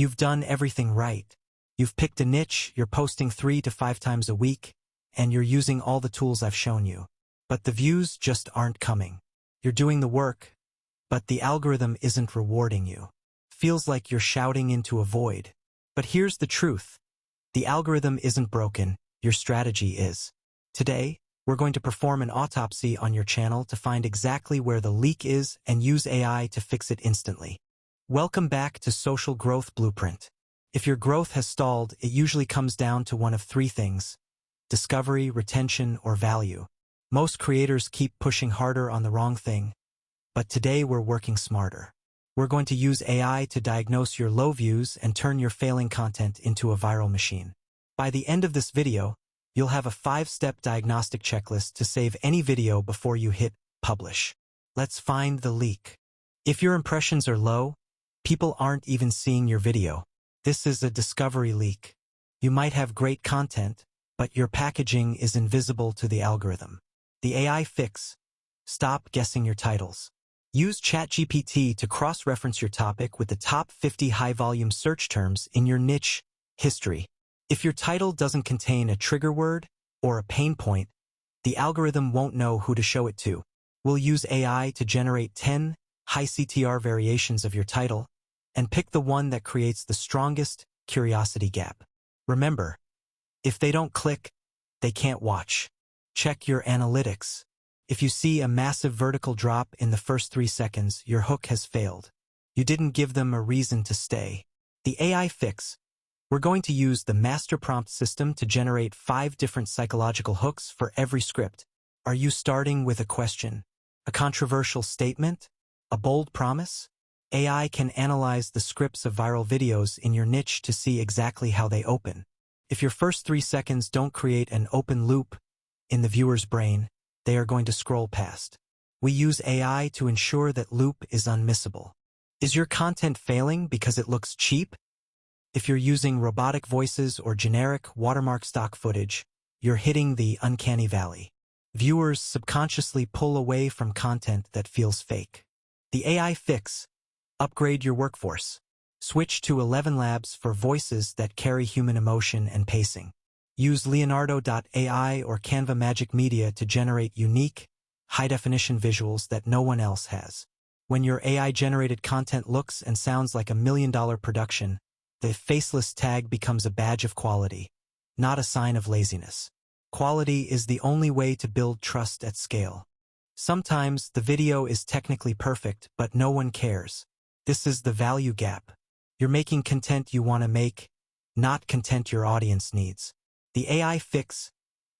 You've done everything right. You've picked a niche, you're posting 3 to 5 times a week, and you're using all the tools I've shown you. But the views just aren't coming. You're doing the work, but the algorithm isn't rewarding you. Feels like you're shouting into a void. But here's the truth. The algorithm isn't broken, your strategy is. Today, we're going to perform an autopsy on your channel to find exactly where the leak is and use AI to fix it instantly. Welcome back to Social Growth Blueprint. If your growth has stalled, it usually comes down to one of 3 things: discovery, retention, or value. Most creators keep pushing harder on the wrong thing, but today we're working smarter. We're going to use AI to diagnose your low views and turn your failing content into a viral machine. By the end of this video, you'll have a 5-step diagnostic checklist to save any video before you hit publish. Let's find the leak. If your impressions are low, people aren't even seeing your video. This is a discovery leak. You might have great content, but your packaging is invisible to the algorithm. The AI fix: stop guessing your titles. Use ChatGPT to cross-reference your topic with the top 50 high-volume search terms in your niche history. If your title doesn't contain a trigger word or a pain point, the algorithm won't know who to show it to. We'll use AI to generate 10 high CTR variations of your title and pick the one that creates the strongest curiosity gap. Remember, if they don't click, they can't watch. Check your analytics. If you see a massive vertical drop in the first 3 seconds, your hook has failed. You didn't give them a reason to stay. The AI fix: we're going to use the master prompt system to generate 5 different psychological hooks for every script. Are you starting with a question, a controversial statement, a bold promise? AI can analyze the scripts of viral videos in your niche to see exactly how they open. If your first 3 seconds don't create an open loop in the viewer's brain, they are going to scroll past. We use AI to ensure that loop is unmissable. Is your content failing because it looks cheap? If you're using robotic voices or generic watermark stock footage, you're hitting the uncanny valley. Viewers subconsciously pull away from content that feels fake. The AI fix: upgrade your workforce. Switch to 11 Labs for voices that carry human emotion and pacing. Use Leonardo.ai or Canva Magic Media to generate unique, high-definition visuals that no one else has. When your AI-generated content looks and sounds like $1 million production, the faceless tag becomes a badge of quality, not a sign of laziness. Quality is the only way to build trust at scale. Sometimes the video is technically perfect, but no one cares. This is the value gap. You're making content you want to make, not content your audience needs. The AI fix: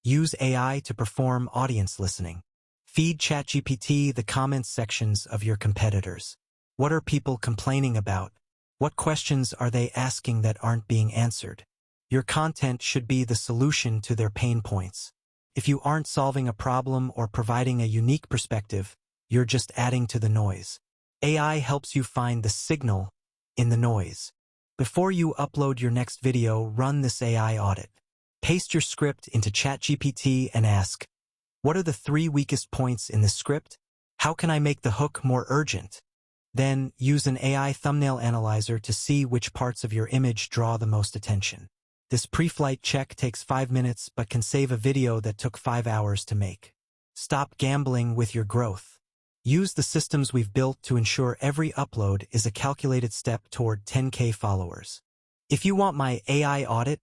use AI to perform audience listening. Feed ChatGPT the comments sections of your competitors. What are people complaining about? What questions are they asking that aren't being answered? Your content should be the solution to their pain points. If you aren't solving a problem or providing a unique perspective, you're just adding to the noise. AI helps you find the signal in the noise. Before you upload your next video, run this AI audit. Paste your script into ChatGPT and ask, what are the 3 weakest points in this script? How can I make the hook more urgent? Then use an AI thumbnail analyzer to see which parts of your image draw the most attention. This pre-flight check takes 5 minutes but can save a video that took 5 hours to make. Stop gambling with your growth. Use the systems we've built to ensure every upload is a calculated step toward 10K followers. If you want my AI audit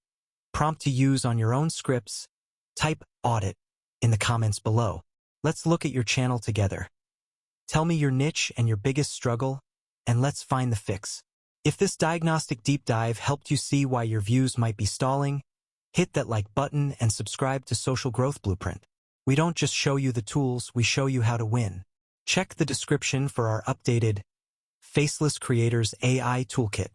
prompt to use on your own scripts, type audit in the comments below. Let's look at your channel together. Tell me your niche and your biggest struggle, and let's find the fix. If this diagnostic deep dive helped you see why your views might be stalling, hit that like button and subscribe to Social Growth Blueprint. We don't just show you the tools, we show you how to win. Check the description for our updated Faceless Creators AI Toolkit.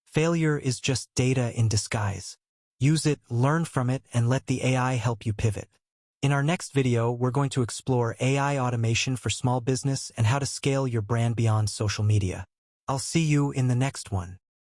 Failure is just data in disguise. Use it, learn from it, and let the AI help you pivot. In our next video, we're going to explore AI automation for small business and how to scale your brand beyond social media. I'll see you in the next one.